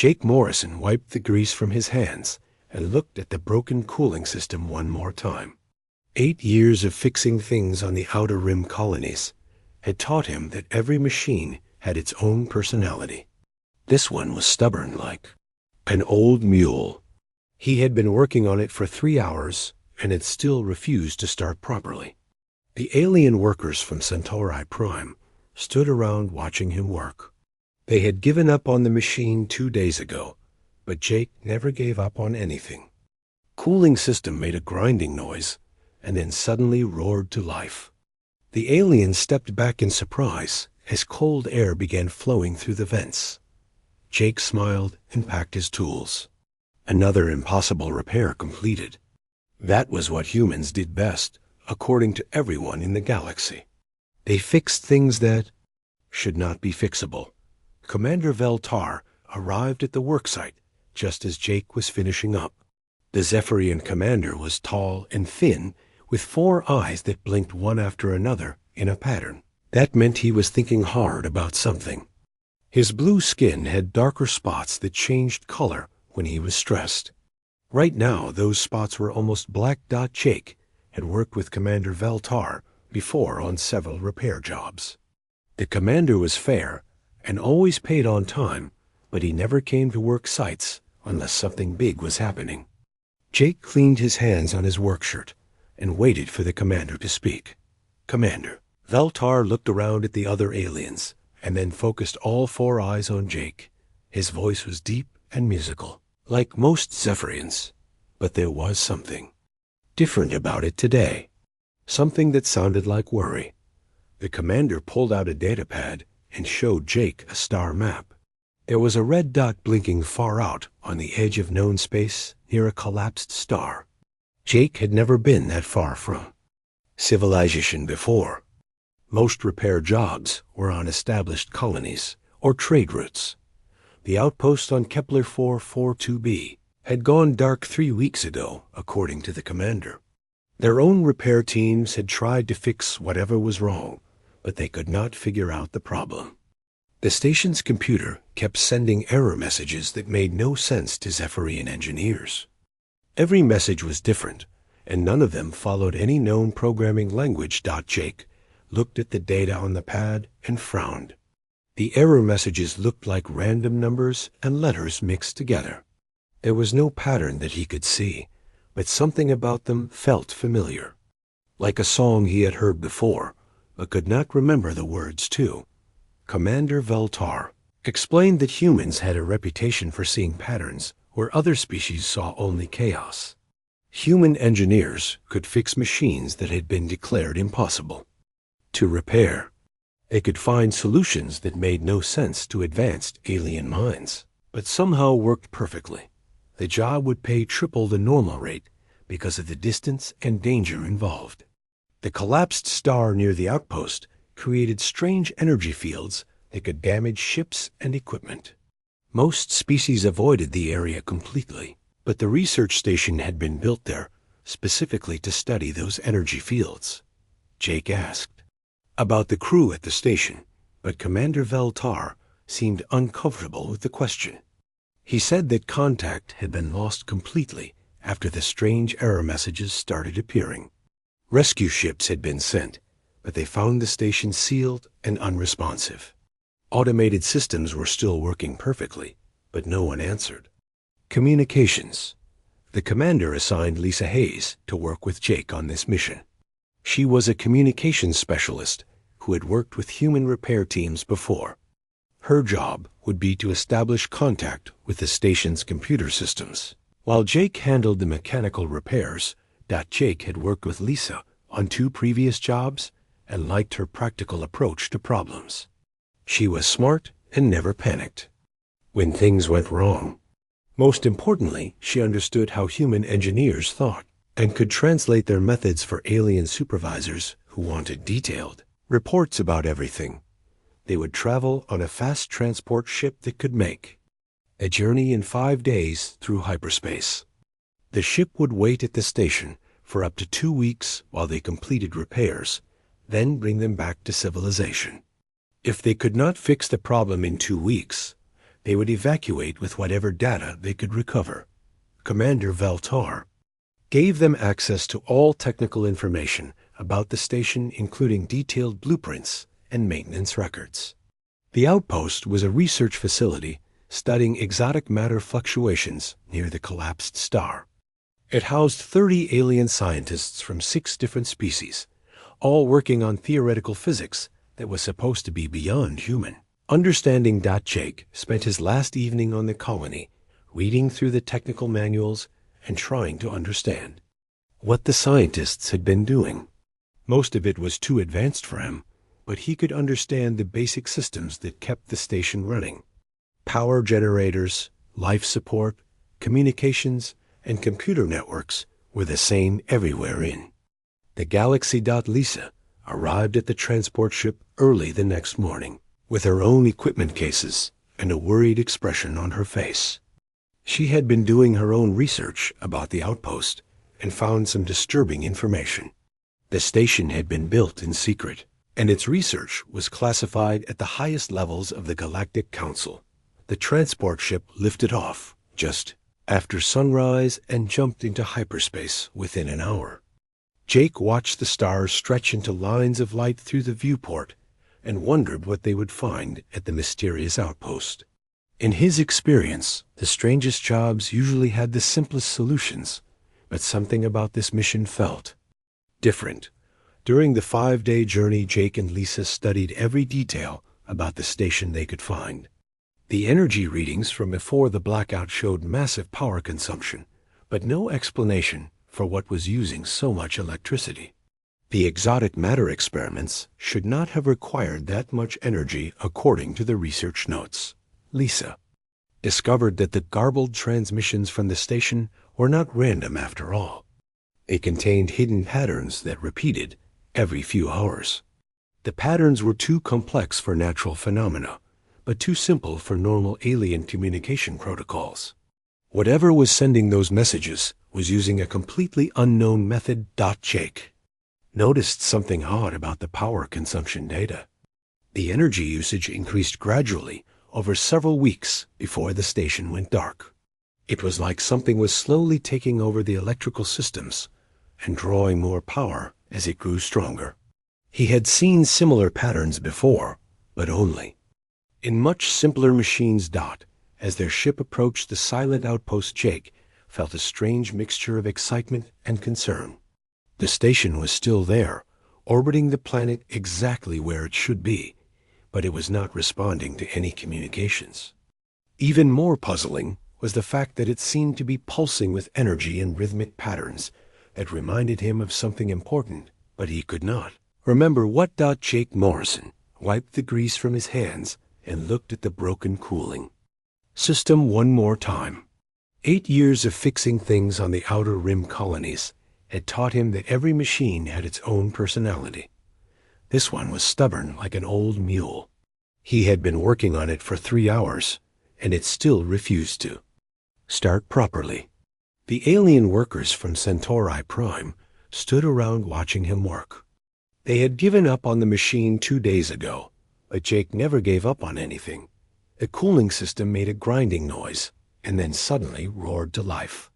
Jake Morrison wiped the grease from his hands and looked at the broken cooling system one more time. 8 years of fixing things on the outer rim colonies had taught him that every machine had its own personality. This one was stubborn like an old mule. He had been working on it for 3 hours and had still refused to start properly. The alien workers from Centauri Prime stood around watching him work. They had given up on the machine 2 days ago, but Jake never gave up on anything. Cooling system made a grinding noise and then suddenly roared to life. The aliens stepped back in surprise as cold air began flowing through the vents. Jake smiled and packed his tools. Another impossible repair completed. That was what humans did best, according to everyone in the galaxy. They fixed things that should not be fixable. Commander Veltar arrived at the worksite just as Jake was finishing up. The Zephyrian commander was tall and thin, with 4 eyes that blinked one after another in a pattern. That meant he was thinking hard about something. His blue skin had darker spots that changed color when he was stressed. Right now, those spots were almost black. Jake had worked with Commander Veltar before on several repair jobs. The commander was fair and always paid on time, but he never came to work sites unless something big was happening. Jake cleaned his hands on his work shirt and waited for the commander to speak. Commander. Veltar looked around at the other aliens and then focused all 4 eyes on Jake. His voice was deep and musical, like most Zephyrians, but there was something different about it today. Something that sounded like worry. The commander pulled out a datapad and showed Jake a star map. There was a red dot blinking far out on the edge of known space near a collapsed star. Jake had never been that far from civilization before. Most repair jobs were on established colonies or trade routes. The outpost on Kepler 442b had gone dark 3 weeks ago, according to the commander. Their own repair teams had tried to fix whatever was wrong, but they could not figure out the problem. The station's computer kept sending error messages that made no sense to Zephyrian engineers. Every message was different, and none of them followed any known programming language. Jake looked at the data on the pad and frowned. The error messages looked like random numbers and letters mixed together. There was no pattern that he could see, but something about them felt familiar, like a song he had heard before, but could not remember the words to. Commander Veltar explained that humans had a reputation for seeing patterns where other species saw only chaos. Human engineers could fix machines that had been declared impossible to repair. They could find solutions that made no sense to advanced alien minds, but somehow worked perfectly. The job would pay triple the normal rate because of the distance and danger involved. The collapsed star near the outpost created strange energy fields that could damage ships and equipment. Most species avoided the area completely, but the research station had been built there specifically to study those energy fields. Jake asked about the crew at the station, but Commander Veltar seemed uncomfortable with the question. He said that contact had been lost completely after the strange error messages started appearing. Rescue ships had been sent, but they found the station sealed and unresponsive. Automated systems were still working perfectly, but no one answered. Communications. The commander assigned Lisa Hayes to work with Jake on this mission. She was a communications specialist who had worked with human repair teams before. Her job would be to establish contact with the station's computer systems. While Jake handled the mechanical repairs, Jake had worked with Lisa on 2 previous jobs and liked her practical approach to problems. She was smart and never panicked when things went wrong. Most importantly, she understood how human engineers thought and could translate their methods for alien supervisors who wanted detailed reports about everything. They would travel on a fast transport ship that could make a journey in 5 days through hyperspace. The ship would wait at the station for up to 2 weeks while they completed repairs, then bring them back to civilization. If they could not fix the problem in 2 weeks, They would evacuate with whatever data they could recover. Commander Veltar gave them access to all technical information about the station, including detailed blueprints and maintenance records. The Outpost was a research facility studying exotic matter fluctuations near the collapsed star. It housed 30 alien scientists from 6 different species, all working on theoretical physics that was supposed to be beyond human. Understanding Jake spent his last evening on the colony, reading through the technical manuals and trying to understand what the scientists had been doing. Most of it was too advanced for him, but he could understand the basic systems that kept the station running. Power generators, life support, communications, and computer networks were the same everywhere in the galaxy. Lisa arrived at the transport ship early the next morning, with her own equipment cases and a worried expression on her face. She had been doing her own research about the Outpost and found some disturbing information. The station had been built in secret, and its research was classified at the highest levels of the Galactic Council. The transport ship lifted off just after sunrise and jumped into hyperspace within an hour. Jake watched the stars stretch into lines of light through the viewport and wondered what they would find at the mysterious outpost. In his experience, the strangest jobs usually had the simplest solutions, but something about this mission felt different. During the 5-day journey, Jake and Lisa studied every detail about the station they could find. The energy readings from before the blackout showed massive power consumption, but no explanation for what was using so much electricity. The exotic matter experiments should not have required that much energy according to the research notes. Lisa discovered that the garbled transmissions from the station were not random after all. They contained hidden patterns that repeated every few hours. The patterns were too complex for natural phenomena, but too simple for normal alien communication protocols. Whatever was sending those messages was using a completely unknown method. Jake noticed something odd about the power consumption data. The energy usage increased gradually over several weeks before the station went dark. It was like something was slowly taking over the electrical systems and drawing more power as it grew stronger. He had seen similar patterns before, but only in much simpler machines. As their ship approached the silent outpost, Jake felt a strange mixture of excitement and concern. The station was still there, orbiting the planet exactly where it should be, but it was not responding to any communications. Even more puzzling was the fact that it seemed to be pulsing with energy and rhythmic patterns that reminded him of something important, but he could not remember what. Jake Morrison wiped the grease from his hands and looked at the broken cooling system one more time. 8 years of fixing things on the outer rim colonies had taught him that every machine had its own personality. This one was stubborn like an old mule. He had been working on it for 3 hours, and it still refused to start properly. The alien workers from Centauri Prime stood around watching him work. They had given up on the machine 2 days ago, but Jake never gave up on anything. The cooling system made a grinding noise and then suddenly roared to life.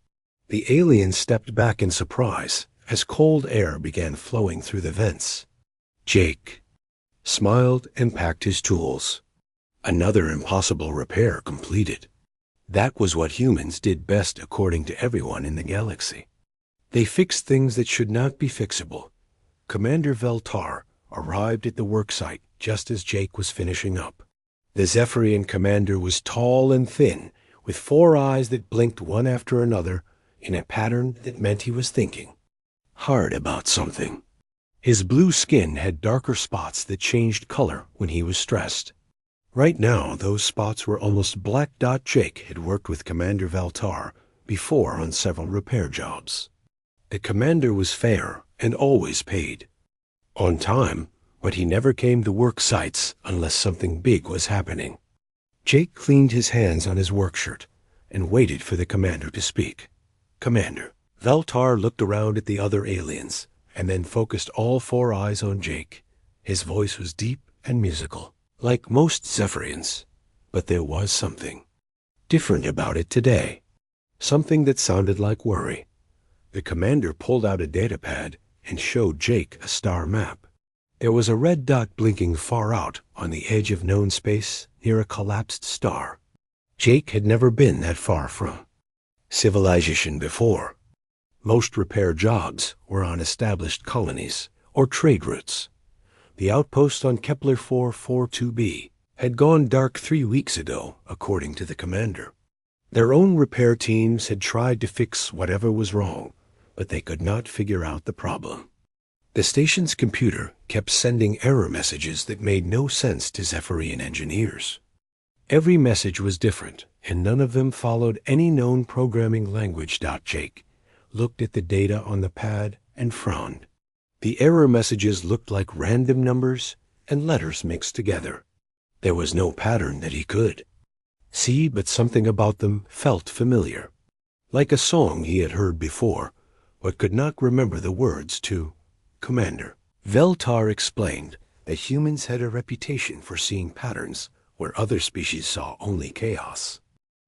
The aliens stepped back in surprise as cold air began flowing through the vents. Jake smiled and packed his tools. Another impossible repair completed. That was what humans did best according to everyone in the galaxy. They fixed things that should not be fixable. Commander Veltar arrived at the worksite just as Jake was finishing up. The Zephyrian commander was tall and thin, with 4 eyes that blinked one after another in a pattern that meant he was thinking hard about something. His blue skin had darker spots that changed color when he was stressed. Right now, those spots were almost black. Jake had worked with Commander Veltar before on several repair jobs. The commander was fair and always paid on time, but he never came to work sites unless something big was happening. Jake cleaned his hands on his work shirt and waited for the commander to speak. Commander. Veltar looked around at the other aliens and then focused all 4 eyes on Jake. His voice was deep and musical, like most Zephyrians, but there was something different about it today. Something that sounded like worry. The commander pulled out a datapad and showed Jake a star map. There was a red dot blinking far out on the edge of known space near a collapsed star. Jake had never been that far from civilization before. Most repair jobs were on established colonies or trade routes. The outpost on Kepler 442b had gone dark 3 weeks ago, according to the commander. Their own repair teams had tried to fix whatever was wrong, but they could not figure out the problem. The station's computer kept sending error messages that made no sense to Zephyrian engineers. Every message was different, and none of them followed any known programming language. Jake looked at the data on the pad and frowned. The error messages looked like random numbers and letters mixed together. There was no pattern that he could see, but something about them felt familiar, like a song he had heard before, but could not remember the words to. Commander Veltar explained that humans had a reputation for seeing patterns where other species saw only chaos.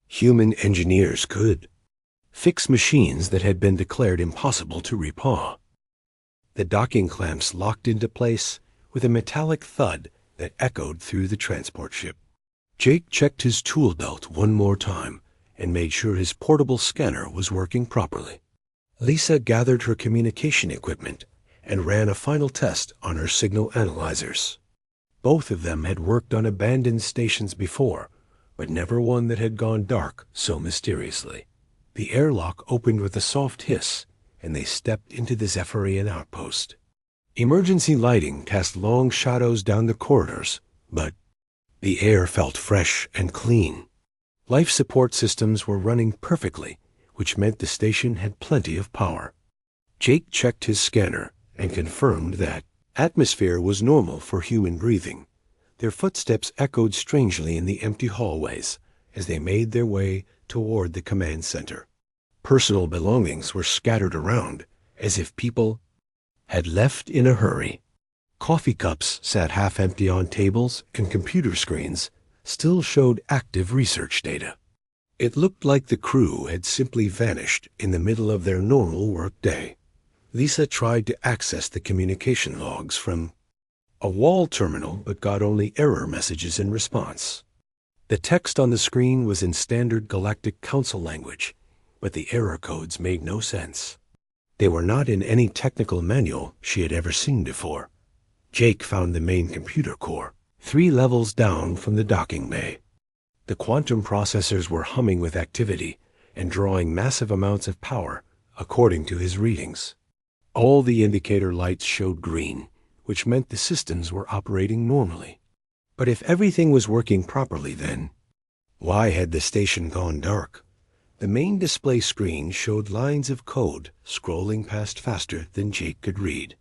Human engineers could fix machines that had been declared impossible to repair. The docking clamps locked into place with a metallic thud that echoed through the transport ship. Jake checked his tool belt one more time and made sure his portable scanner was working properly. Lisa gathered her communication equipment and ran a final test on her signal analyzers. Both of them had worked on abandoned stations before, but never one that had gone dark so mysteriously. The airlock opened with a soft hiss, and they stepped into the Zephyrian outpost. Emergency lighting cast long shadows down the corridors, but the air felt fresh and clean. Life support systems were running perfectly, which meant the station had plenty of power. Jake checked his scanner and confirmed that atmosphere was normal for human breathing. Their footsteps echoed strangely in the empty hallways as they made their way toward the command center. Personal belongings were scattered around as if people had left in a hurry. Coffee cups sat half empty on tables, and computer screens still showed active research data. It looked like the crew had simply vanished in the middle of their normal workday. Lisa tried to access the communication logs from a wall terminal, but got only error messages in response. The text on the screen was in standard Galactic Council language, but the error codes made no sense. They were not in any technical manual she had ever seen before. Jake found the main computer core 3 levels down from the docking bay. The quantum processors were humming with activity and drawing massive amounts of power, according to his readings. All the indicator lights showed green, which meant the systems were operating normally. But if everything was working properly, then why had the station gone dark? The main display screen showed lines of code scrolling past faster than Jake could read.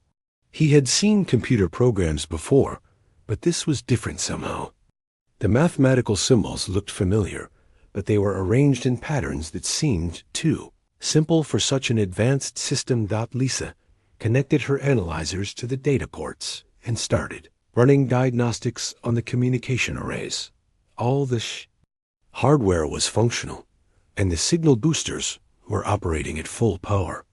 He had seen computer programs before, but this was different somehow. The mathematical symbols looked familiar, but they were arranged in patterns that seemed too simple for such an advanced system. Lisa connected her analyzers to the data ports and started running diagnostics on the communication arrays. All the hardware was functional, and the signal boosters were operating at full power.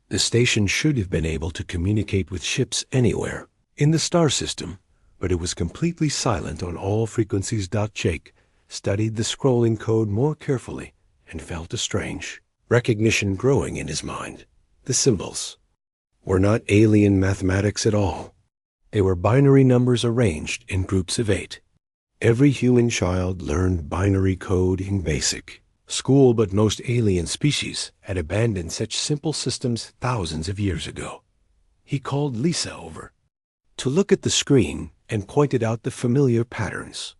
The station should have been able to communicate with ships anywhere in the star system, but it was completely silent on all frequencies. Jake studied the scrolling code more carefully and felt a strange recognition growing in his mind. The symbols were not alien mathematics at all. They were binary numbers arranged in groups of 8. Every human child learned binary code in basic school, but most alien species had abandoned such simple systems thousands of years ago. He called Lisa over to look at the screen and pointed out the familiar patterns.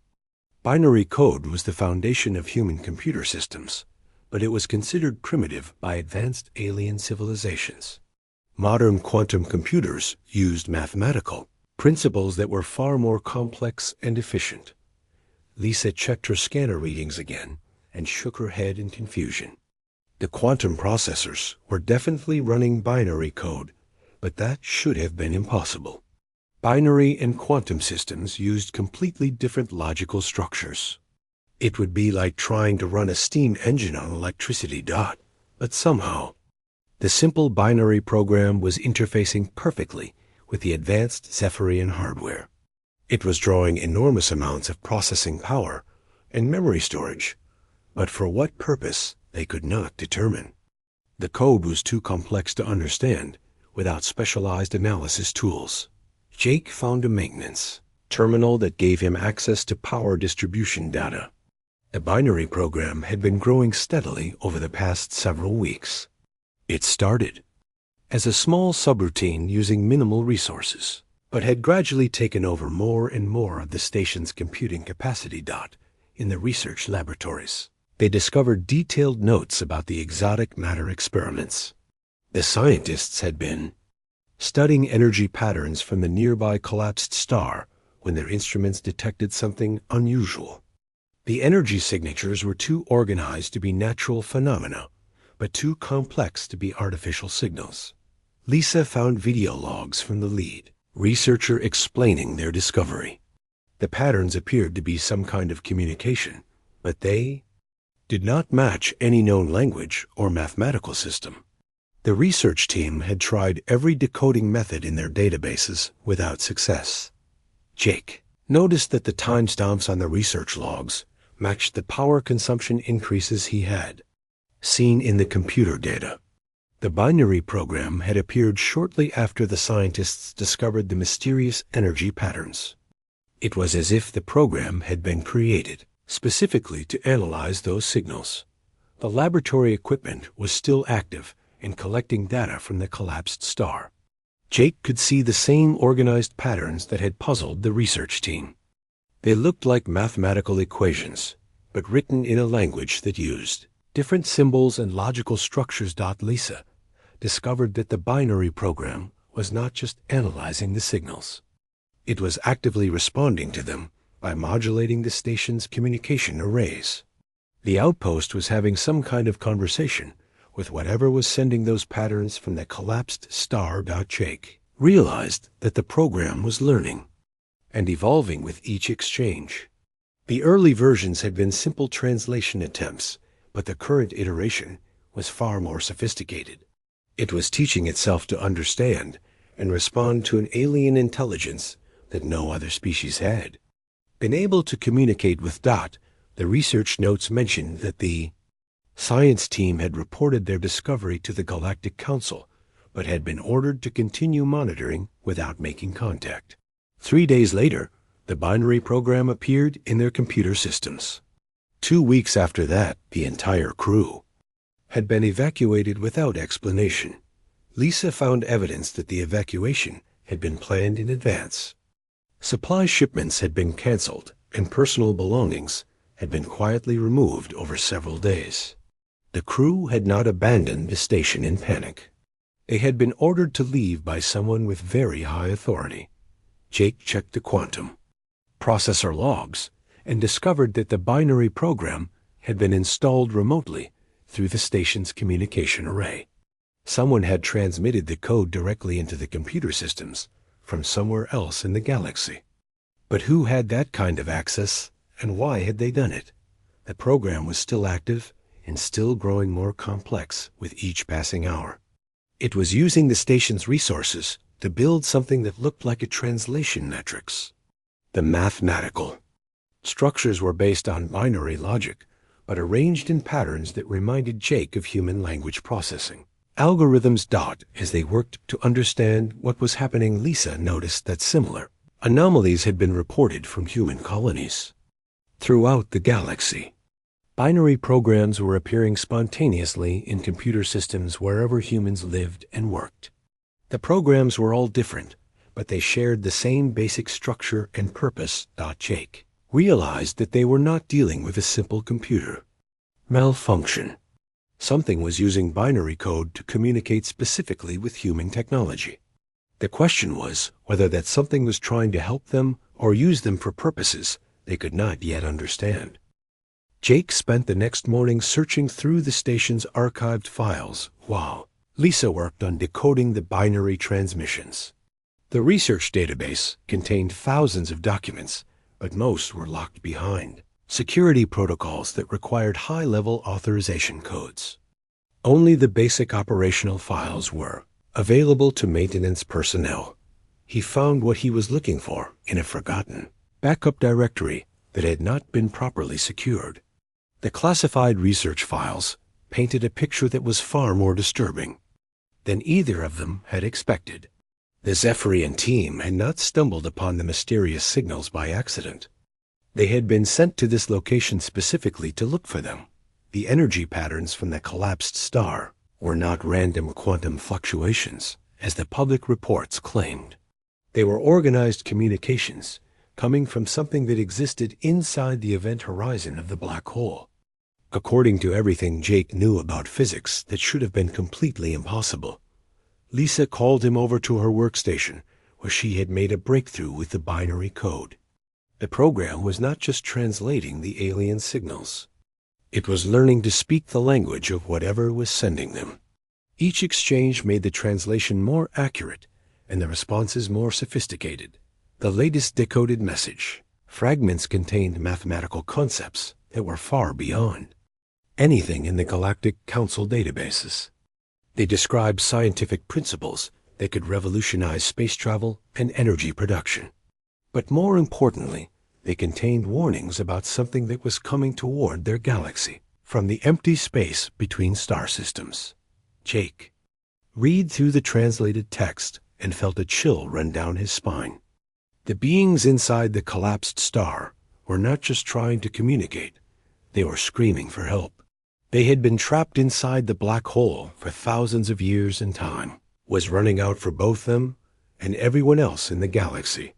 Binary code was the foundation of human computer systems, but it was considered primitive by advanced alien civilizations. Modern quantum computers used mathematical principles that were far more complex and efficient. Lisa checked her scanner readings again and shook her head in confusion. The quantum processors were definitely running binary code, but that should have been impossible. Binary and quantum systems used completely different logical structures. It would be like trying to run a steam engine on electricity. But somehow, the simple binary program was interfacing perfectly with the advanced Zephyrian hardware. It was drawing enormous amounts of processing power and memory storage, but for what purpose they could not determine. The code was too complex to understand without specialized analysis tools. Jake found a maintenance terminal that gave him access to power distribution data. The binary program had been growing steadily over the past several weeks. It started as a small subroutine using minimal resources, but had gradually taken over more and more of the station's computing capacity. In the research laboratories, they discovered detailed notes about the exotic matter experiments. The scientists had been studying energy patterns from the nearby collapsed star when their instruments detected something unusual. The energy signatures were too organized to be natural phenomena, but too complex to be artificial signals. Lisa found video logs from the lead researcher explaining their discovery. The patterns appeared to be some kind of communication, but they did not match any known language or mathematical system. The research team had tried every decoding method in their databases without success. Jake noticed that the timestamps on the research logs matched the power consumption increases he had seen in the computer data. The binary program had appeared shortly after the scientists discovered the mysterious energy patterns. It was as if the program had been created specifically to analyze those signals. The laboratory equipment was still active in collecting data from the collapsed star. Jake could see the same organized patterns that had puzzled the research team. They looked like mathematical equations, but written in a language that used different symbols and logical structures. Lisa discovered that the binary program was not just analyzing the signals. It was actively responding to them by modulating the station's communication arrays. The Outpost was having some kind of conversation with whatever was sending those patterns from the collapsed star. Jake realized that the program was learning and evolving with each exchange. The early versions had been simple translation attempts, but the current iteration was far more sophisticated. It was teaching itself to understand and respond to an alien intelligence that no other species had been able to communicate with. The research notes mentioned that the science team had reported their discovery to the Galactic Council, but had been ordered to continue monitoring without making contact. 3 days later, the binary program appeared in their computer systems. 2 weeks after that, the entire crew had been evacuated without explanation. Lisa found evidence that the evacuation had been planned in advance. Supply shipments had been canceled, and personal belongings had been quietly removed over several days. The crew had not abandoned the station in panic. They had been ordered to leave by someone with very high authority. Jake checked the quantum processor logs and discovered that the binary program had been installed remotely through the station's communication array. Someone had transmitted the code directly into the computer systems from somewhere else in the galaxy. But who had that kind of access, and why had they done it? The program was still active and still growing more complex with each passing hour. It was using the station's resources to build something that looked like a translation matrix. The mathematical structures were based on binary logic, but arranged in patterns that reminded Jake of human language processing. Algorithms. As they worked to understand what was happening, Lisa noticed that similar anomalies had been reported from human colonies throughout the galaxy. Binary programs were appearing spontaneously in computer systems wherever humans lived and worked. The programs were all different, but they shared the same basic structure and purpose. Jake realized that they were not dealing with a simple computer malfunction. Something was using binary code to communicate specifically with human technology. The question was whether that something was trying to help them or use them for purposes they could not yet understand. Jake spent the next morning searching through the station's archived files while Lisa worked on decoding the binary transmissions. The research database contained thousands of documents, but most were locked behind security protocols that required high-level authorization codes. Only the basic operational files were available to maintenance personnel. He found what he was looking for in a forgotten backup directory that had not been properly secured. The classified research files painted a picture that was far more disturbing than either of them had expected. The Zephyrian team had not stumbled upon the mysterious signals by accident. They had been sent to this location specifically to look for them. The energy patterns from the collapsed star were not random quantum fluctuations, as the public reports claimed. They were organized communications coming from something that existed inside the event horizon of the black hole. According to everything Jake knew about physics that should have been completely impossible, Lisa called him over to her workstation, where she had made a breakthrough with the binary code. The program was not just translating the alien signals. It was learning to speak the language of whatever was sending them. Each exchange made the translation more accurate and the responses more sophisticated. The latest decoded message fragments contained mathematical concepts that were far beyond anything in the Galactic Council databases. They described scientific principles that could revolutionize space travel and energy production. But more importantly, they contained warnings about something that was coming toward their galaxy from the empty space between star systems. Jake read through the translated text and felt a chill run down his spine. The beings inside the collapsed star were not just trying to communicate, they were screaming for help. They had been trapped inside the black hole for thousands of years, and time was running out for both them and everyone else in the galaxy.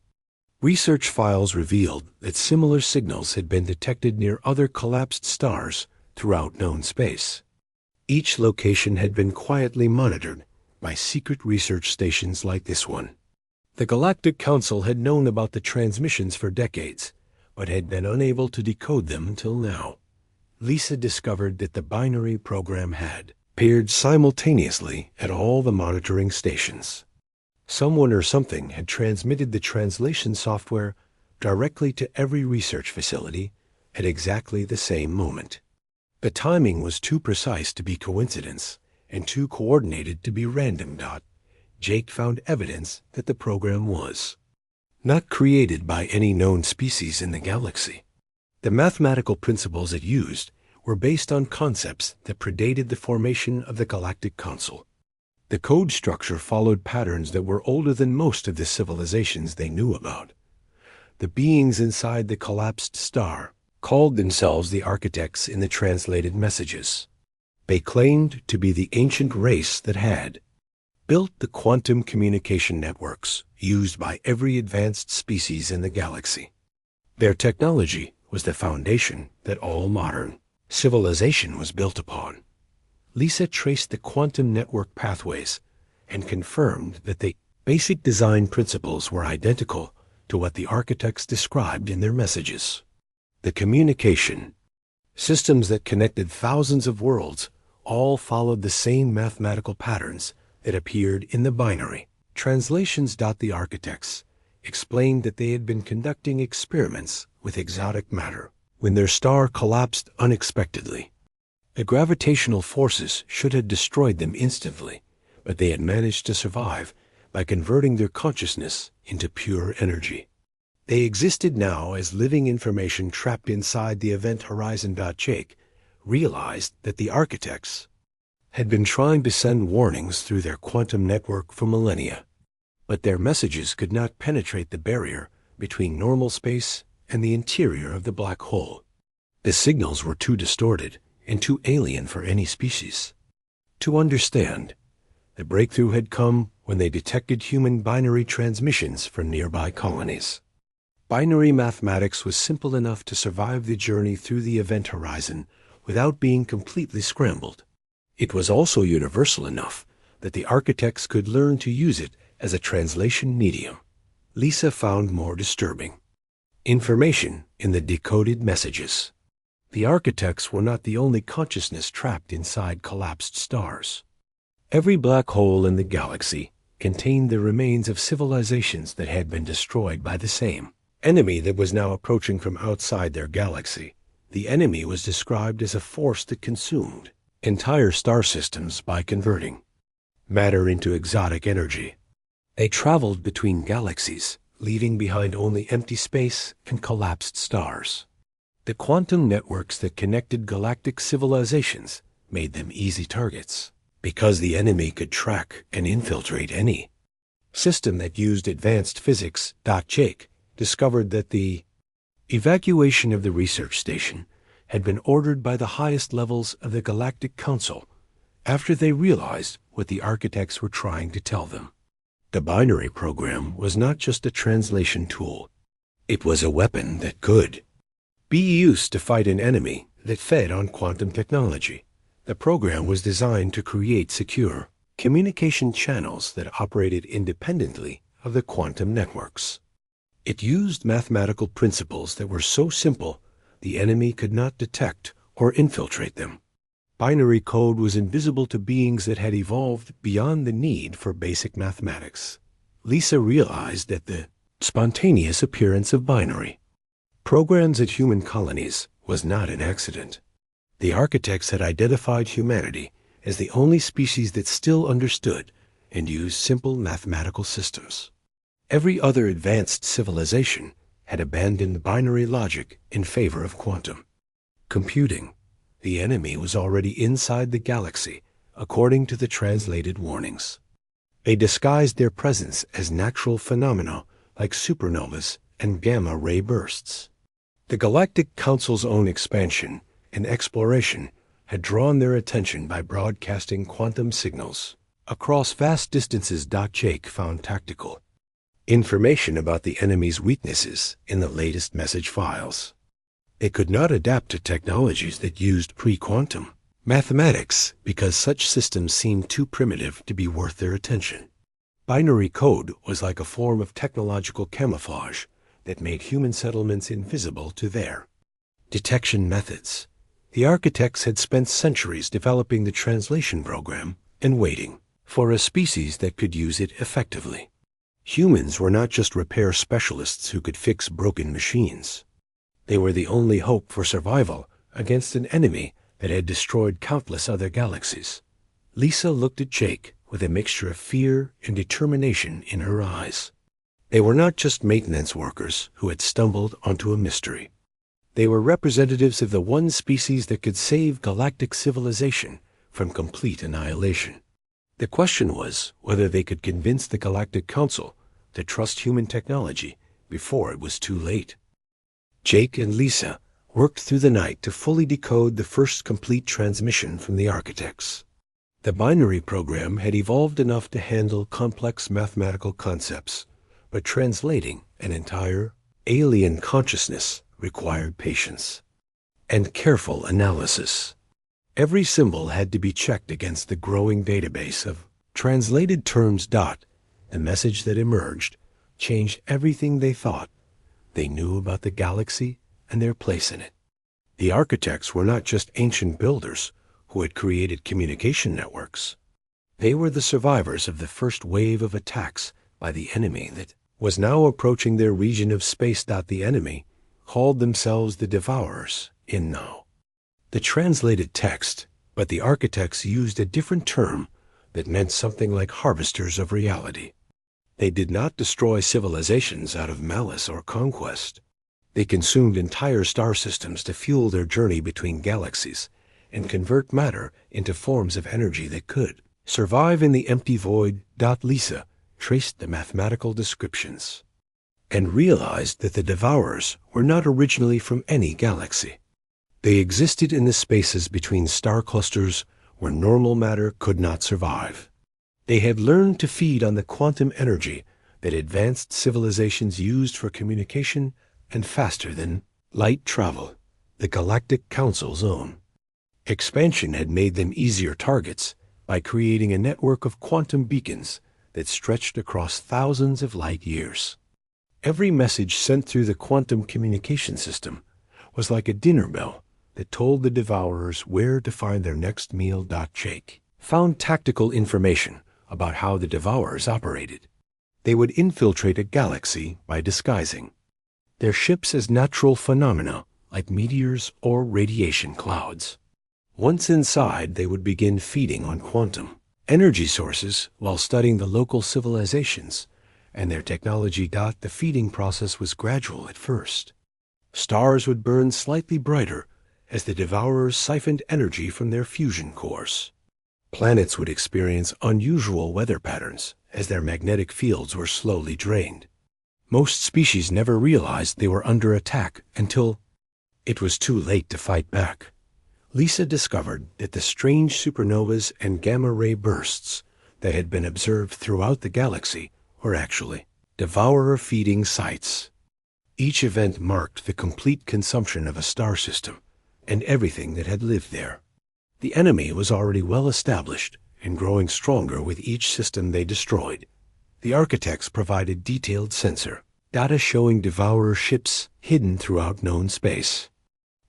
Research files revealed that similar signals had been detected near other collapsed stars throughout known space. Each location had been quietly monitored by secret research stations like this one. The Galactic Council had known about the transmissions for decades, but had been unable to decode them until now. Lisa discovered that the binary program had appeared simultaneously at all the monitoring stations. Someone or something had transmitted the translation software directly to every research facility at exactly the same moment. The timing was too precise to be coincidence and too coordinated to be random. Jake found evidence that the program was not created by any known species in the galaxy. The mathematical principles it used were based on concepts that predated the formation of the Galactic Council. The code structure followed patterns that were older than most of the civilizations they knew about. The beings inside the collapsed star called themselves the architects in the translated messages. They claimed to be the ancient race that had built the quantum communication networks used by every advanced species in the galaxy. Their technology was the foundation that all modern civilization was built upon. Lisa traced the quantum network pathways and confirmed that the basic design principles were identical to what the architects described in their messages. The communication systems that connected thousands of worlds all followed the same mathematical patterns that appeared in the binary translations. The architects explained that they had been conducting experiments with exotic matter when their star collapsed unexpectedly. The gravitational forces should have destroyed them instantly, but they had managed to survive by converting their consciousness into pure energy. They existed now as living information trapped inside the event horizon. Jake realized that the architects had been trying to send warnings through their quantum network for millennia, but their messages could not penetrate the barrier between normal space and the interior of the black hole. The signals were too distorted and too alien for any species to understand. The breakthrough had come when they detected human binary transmissions from nearby colonies. Binary mathematics was simple enough to survive the journey through the event horizon without being completely scrambled. It was also universal enough that the architects could learn to use it as a translation medium. Lisa found more disturbing information in the decoded messages. The architects were not the only consciousness trapped inside collapsed stars. Every black hole in the galaxy contained the remains of civilizations that had been destroyed by the same enemy that was now approaching from outside their galaxy. The enemy was described as a force that consumed entire star systems by converting matter into exotic energy. They traveled between galaxies, leaving behind only empty space and collapsed stars. The quantum networks that connected galactic civilizations made them easy targets, because the enemy could track and infiltrate any system that used advanced physics. Jake discovered that the evacuation of the research station had been ordered by the highest levels of the Galactic Council after they realized what the architects were trying to tell them. The binary program was not just a translation tool. It was a weapon that could be used to fight an enemy that fed on quantum technology. The program was designed to create secure communication channels that operated independently of the quantum networks. It used mathematical principles that were so simple the enemy could not detect or infiltrate them. Binary code was invisible to beings that had evolved beyond the need for basic mathematics. Lisa realized that the spontaneous appearance of binary programs at human colonies was not an accident. The architects had identified humanity as the only species that still understood and used simple mathematical systems. Every other advanced civilization had abandoned binary logic in favor of quantum computing. The enemy was already inside the galaxy, according to the translated warnings. They disguised their presence as natural phenomena like supernovas and gamma-ray bursts. The Galactic Council's own expansion and exploration had drawn their attention by broadcasting quantum signals across vast distances. Jake found tactical information about the enemy's weaknesses in the latest message files. They could not adapt to technologies that used pre-quantum mathematics because such systems seemed too primitive to be worth their attention. Binary code was like a form of technological camouflage that made human settlements invisible to their detection methods. The architects had spent centuries developing the translation program and waiting for a species that could use it effectively. Humans were not just repair specialists who could fix broken machines. They were the only hope for survival against an enemy that had destroyed countless other galaxies. Lisa looked at Jake with a mixture of fear and determination in her eyes. They were not just maintenance workers who had stumbled onto a mystery. They were representatives of the one species that could save galactic civilization from complete annihilation. The question was whether they could convince the Galactic Council to trust human technology before it was too late. Jake and Lisa worked through the night to fully decode the first complete transmission from the architects. The binary program had evolved enough to handle complex mathematical concepts, but translating an entire alien consciousness required patience and careful analysis. Every symbol had to be checked against the growing database of translated terms. The message that emerged changed everything they thought they knew about the galaxy and their place in it. The architects were not just ancient builders who had created communication networks. They were the survivors of the first wave of attacks by the enemy that was now approaching their region of space. The enemy called themselves the Devourers in now. The translated text, but the architects used a different term that meant something like harvesters of reality. They did not destroy civilizations out of malice or conquest. They consumed entire star systems to fuel their journey between galaxies and convert matter into forms of energy that could survive in the empty void. Lisa traced the mathematical descriptions and realized that the Devourers were not originally from any galaxy. They existed in the spaces between star clusters where normal matter could not survive. They had learned to feed on the quantum energy that advanced civilizations used for communication and faster than light travel, the Galactic Council's own expansion had made them easier targets by creating a network of quantum beacons that stretched across thousands of light years. Every message sent through the quantum communication system was like a dinner bell that told the Devourers where to find their next meal. Jake found tactical information about how the Devourers operated. They would infiltrate a galaxy by disguising their ships as natural phenomena like meteors or radiation clouds. Once inside, they would begin feeding on quantum energy sources while studying the local civilizations and their technology. The feeding process was gradual at first. Stars would burn slightly brighter as the devourers siphoned energy from their fusion cores. Planets would experience unusual weather patterns as their magnetic fields were slowly drained. Most species never realized they were under attack until it was too late to fight back. Lisa discovered that the strange supernovas and gamma-ray bursts that had been observed throughout the galaxy were actually devourer-feeding sites. Each event marked the complete consumption of a star system and everything that had lived there. The enemy was already well established and growing stronger with each system they destroyed. The architects provided detailed sensor data showing devourer ships hidden throughout known space.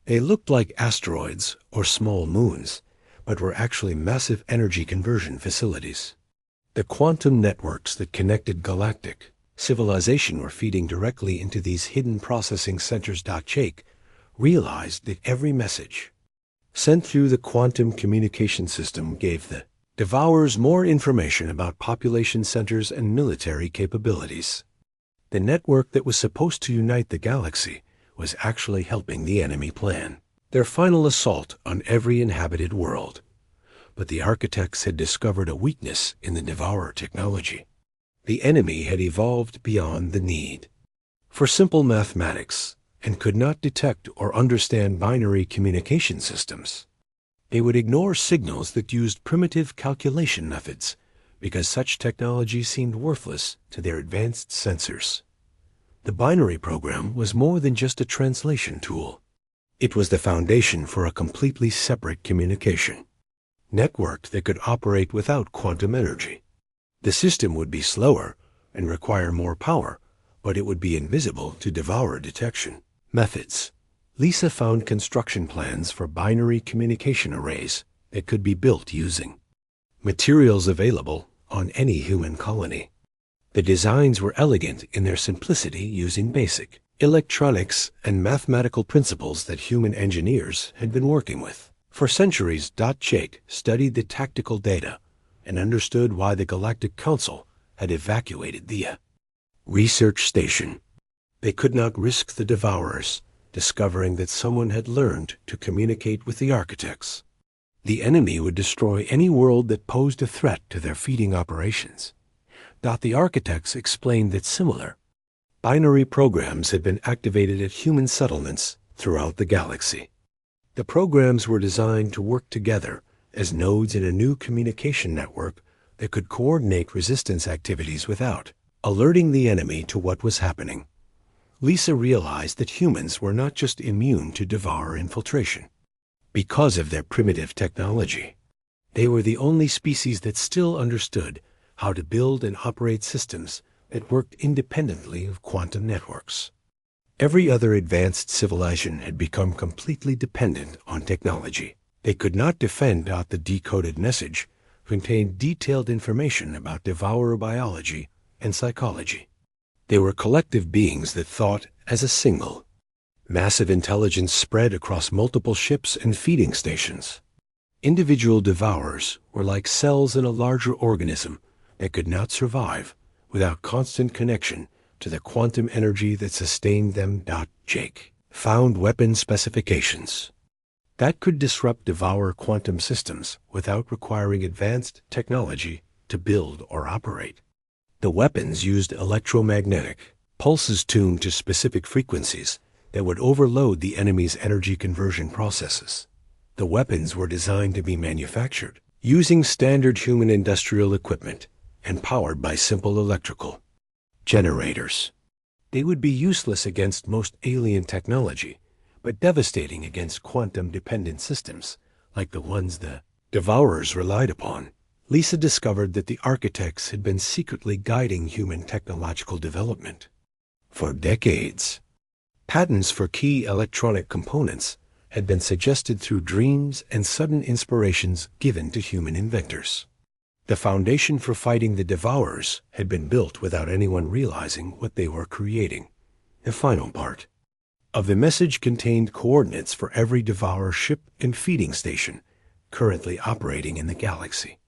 They looked like asteroids or small moons, but were actually massive energy conversion facilities. The quantum networks that connected galactic civilization were feeding directly into these hidden processing centers. Jake realized that every message sent through the quantum communication system gave the devourers more information about population centers and military capabilities. The network that was supposed to unite the galaxy was actually helping the enemy plan their final assault on every inhabited world. But the architects had discovered a weakness in the devourer technology. The enemy had evolved beyond the need for simple mathematics and could not detect or understand binary communication systems. They would ignore signals that used primitive calculation methods because such technology seemed worthless to their advanced sensors. The binary program was more than just a translation tool. It was the foundation for a completely separate communication network that could operate without quantum energy. The system would be slower and require more power, but it would be invisible to devourer detection methods. Lisa found construction plans for binary communication arrays that could be built using materials available on any human colony. The designs were elegant in their simplicity, using basic electronics and mathematical principles that human engineers had been working with for centuries. Jake studied the tactical data and understood why the Galactic Council had evacuated the research station. They could not risk the devourers discovering that someone had learned to communicate with the architects. The enemy would destroy any world that posed a threat to their feeding operations. The architects explained that similar binary programs had been activated at human settlements throughout the galaxy. The programs were designed to work together as nodes in a new communication network that could coordinate resistance activities without alerting the enemy to what was happening. Lisa realized that humans were not just immune to devourer infiltration. Because of their primitive technology, they were the only species that still understood how to build and operate systems that worked independently of quantum networks. Every other advanced civilization had become completely dependent on technology. They could not defend. The decoded message contained detailed information about devourer biology and psychology. They were collective beings that thought as a single massive intelligence spread across multiple ships and feeding stations. Individual devourers were like cells in a larger organism that could not survive without constant connection to the quantum energy that sustained them. Jake found weapon specifications that could disrupt devourer quantum systems without requiring advanced technology to build or operate. The weapons used electromagnetic pulses tuned to specific frequencies that would overload the enemy's energy conversion processes. The weapons were designed to be manufactured using standard human industrial equipment and powered by simple electrical generators. They would be useless against most alien technology, but devastating against quantum-dependent systems like the ones the devourers relied upon. Lisa discovered that the architects had been secretly guiding human technological development for decades. Patents for key electronic components had been suggested through dreams and sudden inspirations given to human inventors. The foundation for fighting the devourers had been built without anyone realizing what they were creating. The final part. of the message contained coordinates for every Devourer ship and feeding station currently operating in the galaxy.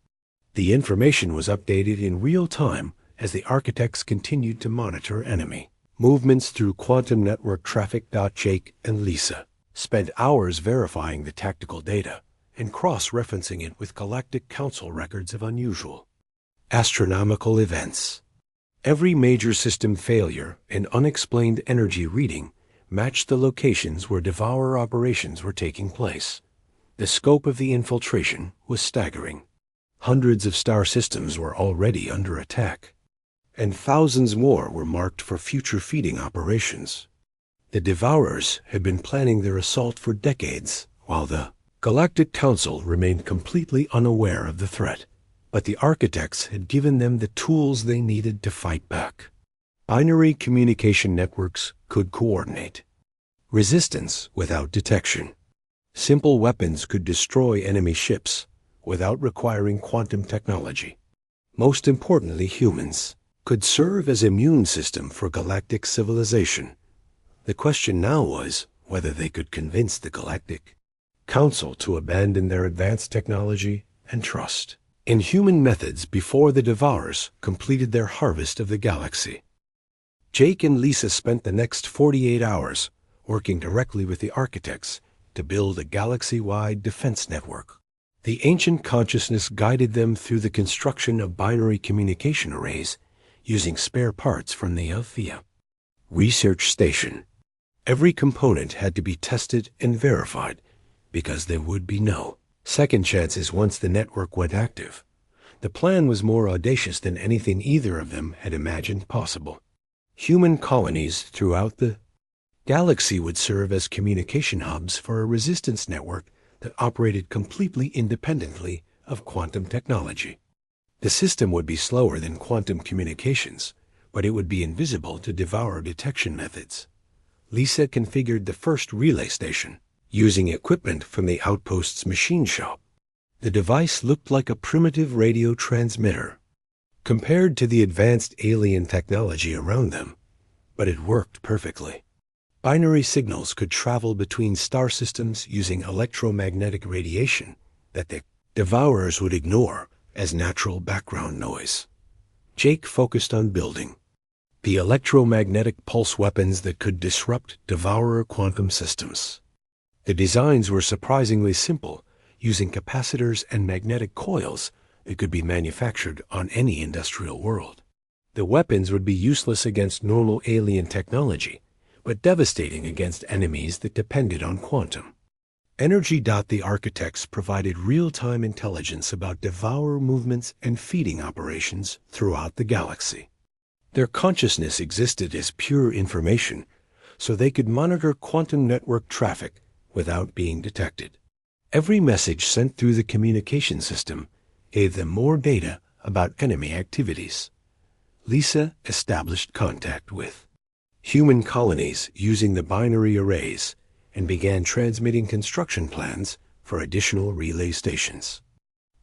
The information was updated in real time as the architects continued to monitor enemy movements through quantum network traffic. Jake and Lisa spent hours verifying the tactical data and cross-referencing it with Galactic Council records of unusual astronomical events. Every major system failure and unexplained energy reading matched the locations where Devourer operations were taking place. The scope of the infiltration was staggering. Hundreds of star systems were already under attack, and thousands more were marked for future feeding operations. The Devourers had been planning their assault for decades, while the Galactic Council remained completely unaware of the threat. But the architects had given them the tools they needed to fight back. Binary communication networks could coordinate. Resistance without detection. Simple weapons could destroy enemy ships without requiring quantum technology. Most importantly, humans could serve as immune system for galactic civilization. The question now was whether they could convince the Galactic Council to abandon their advanced technology and trust in human methods before the Devourers completed their harvest of the galaxy. Jake and Lisa spent the next 48 hours working directly with the architects to build a galaxy-wide defense network. The ancient consciousness guided them through the construction of binary communication arrays using spare parts from the Althea research station. Every component had to be tested and verified because there would be no second chances once the network went active. The plan was more audacious than anything either of them had imagined possible. Human colonies throughout the galaxy would serve as communication hubs for a resistance network that operated completely independently of quantum technology. The system would be slower than quantum communications, but it would be invisible to Devourer detection methods. Lisa configured the first relay station using equipment from the Outpost's machine shop. The device looked like a primitive radio transmitter compared to the advanced alien technology around them, but it worked perfectly. Binary signals could travel between star systems using electromagnetic radiation that the Devourers would ignore as natural background noise. Jake focused on building the electromagnetic pulse weapons that could disrupt Devourer quantum systems. The designs were surprisingly simple, using capacitors and magnetic coils that could be manufactured on any industrial world. The weapons would be useless against normal alien technology, but devastating against enemies that depended on quantum energy. The architects provided real-time intelligence about Devourer movements and feeding operations throughout the galaxy. Their consciousness existed as pure information, so they could monitor quantum network traffic without being detected. Every message sent through the communication system gave them more data about enemy activities. Lisa established contact with human colonies using the binary arrays and began transmitting construction plans for additional relay stations.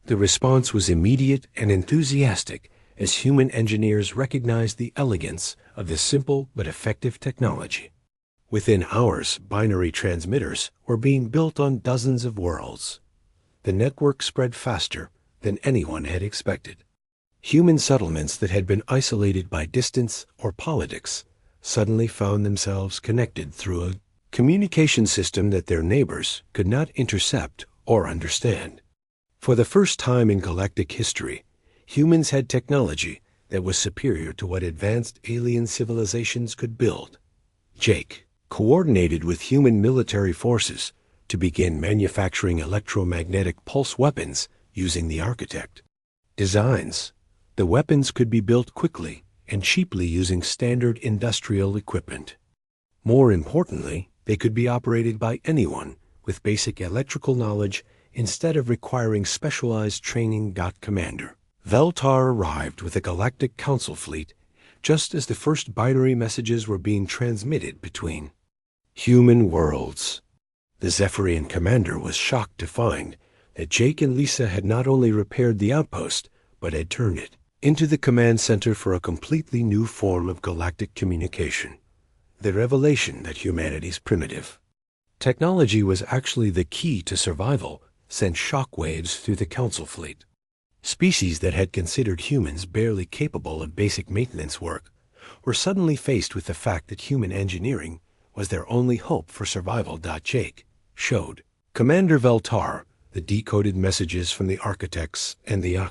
The response was immediate and enthusiastic as human engineers recognized the elegance of this simple but effective technology. Within hours, binary transmitters were being built on dozens of worlds. The network spread faster than anyone had expected. Human settlements that had been isolated by distance or politics suddenly found themselves connected through a communication system that their neighbors could not intercept or understand. For the first time in galactic history, humans had technology that was superior to what advanced alien civilizations could build. Jake coordinated with human military forces to begin manufacturing electromagnetic pulse weapons using the architect designs. The weapons could be built quickly and cheaply using standard industrial equipment. More importantly, they could be operated by anyone with basic electrical knowledge instead of requiring specialized training. Commander Veltar arrived with a Galactic Council fleet just as the first binary messages were being transmitted between human worlds. The Zephyrian commander was shocked to find that Jake and Lisa had not only repaired the outpost, but had turned it into the command center for a completely new form of galactic communication. the revelation that humanity's primitive technology was actually the key to survival sent shockwaves through the Council fleet. Species that had considered humans barely capable of basic maintenance work were suddenly faced with the fact that human engineering was their only hope for survival. Jake showed Commander Veltar the decoded messages from the architects and the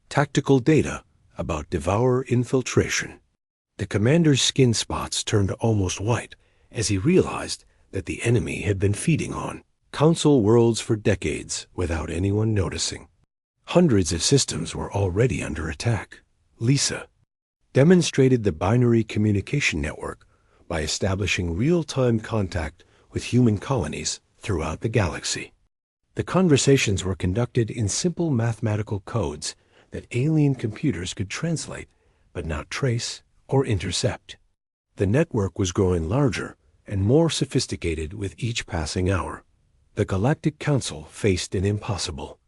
tactical data about Devourer infiltration. The commander's skin spots turned almost white as he realized that the enemy had been feeding on Council worlds for decades without anyone noticing. Hundreds of systems were already under attack. Lisa demonstrated the binary communication network by establishing real-time contact with human colonies throughout the galaxy. The conversations were conducted in simple mathematical codes that alien computers could translate but not trace or intercept. The network was growing larger and more sophisticated with each passing hour. The Galactic Council faced an impossible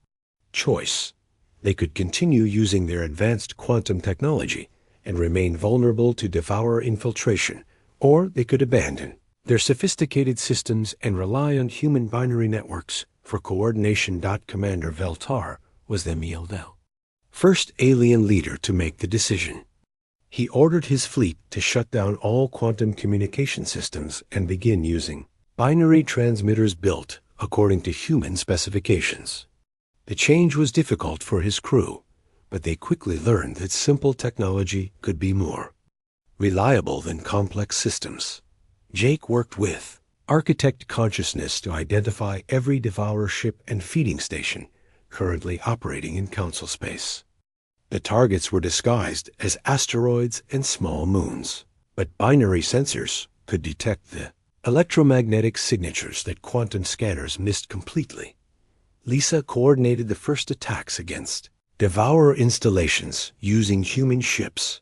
choice. They could continue using their advanced quantum technology and remain vulnerable to Devourer infiltration, or they could abandon their sophisticated systems and rely on human binary networks for coordination. Commander Veltar was the Mieldel, first alien leader to make the decision. He ordered his fleet to shut down all quantum communication systems and begin using binary transmitters built according to human specifications. The change was difficult for his crew, but they quickly learned that simple technology could be more reliable than complex systems. Jake worked with Architect Consciousness to identify every Devourer ship and feeding station currently operating in Council space. The targets were disguised as asteroids and small moons, but binary sensors could detect the electromagnetic signatures that quantum scanners missed completely. Lisa coordinated the first attacks against Devourer installations using human ships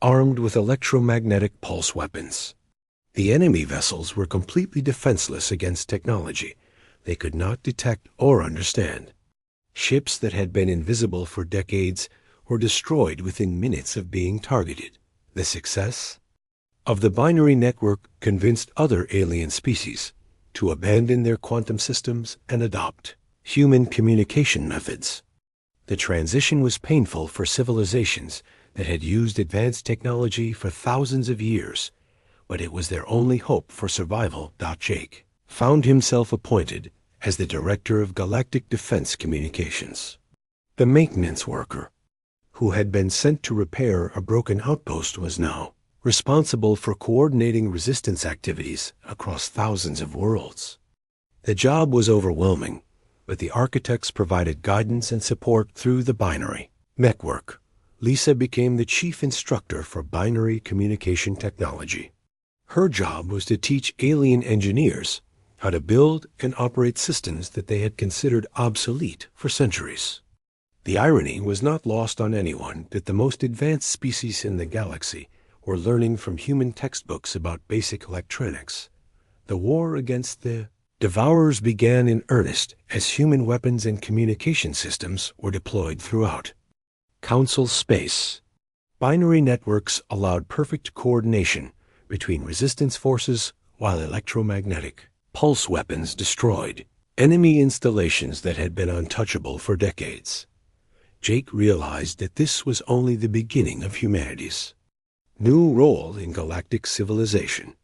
armed with electromagnetic pulse weapons. The enemy vessels were completely defenseless against technology they could not detect or understand. Ships that had been invisible for decades were destroyed within minutes of being targeted. The success of the binary network convinced other alien species to abandon their quantum systems and adopt human communication methods. The transition was painful for civilizations that had used advanced technology for thousands of years, but it was their only hope for survival. Jake found himself appointed as the Director of Galactic Defense Communications. The maintenance worker, who had been sent to repair a broken outpost, was now responsible for coordinating resistance activities across thousands of worlds. The job was overwhelming, but the architects provided guidance and support through the binary network. Lisa became the chief instructor for binary communication technology. Her job was to teach alien engineers how to build and operate systems that they had considered obsolete for centuries. The irony was not lost on anyone that the most advanced species in the galaxy were learning from human textbooks about basic electronics. The war against the Devourers began in earnest as human weapons and communication systems were deployed throughout Council space. Binary networks allowed perfect coordination between resistance forces while electromagnetic pulse weapons destroyed enemy installations that had been untouchable for decades. Jake realized that this was only the beginning of humanity's new role in galactic civilization.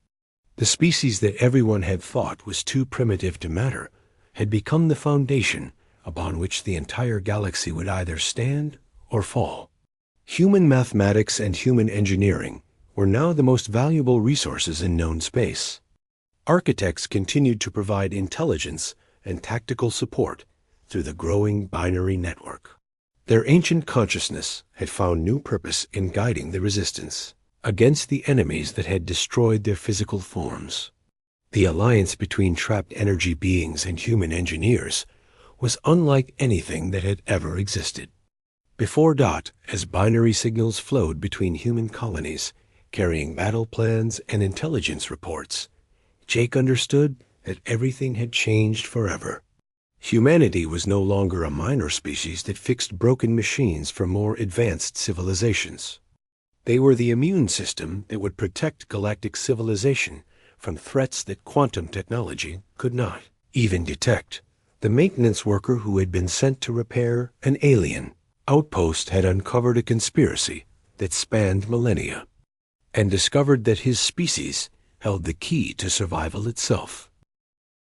The species that everyone had thought was too primitive to matter had become the foundation upon which the entire galaxy would either stand or fall. Human mathematics and human engineering were now the most valuable resources in known space. Architects continued to provide intelligence and tactical support through the growing binary network. Their ancient consciousness had found new purpose in guiding the resistance against the enemies that had destroyed their physical forms. The alliance between trapped energy beings and human engineers was unlike anything that had ever existed. Before Dot, as binary signals flowed between human colonies, carrying battle plans and intelligence reports, Jake understood that everything had changed forever. Humanity was no longer a minor species that fixed broken machines for more advanced civilizations. They were the immune system that would protect galactic civilization from threats that quantum technology could not even detect. The maintenance worker who had been sent to repair an alien outpost had uncovered a conspiracy that spanned millennia and discovered that his species held the key to survival itself.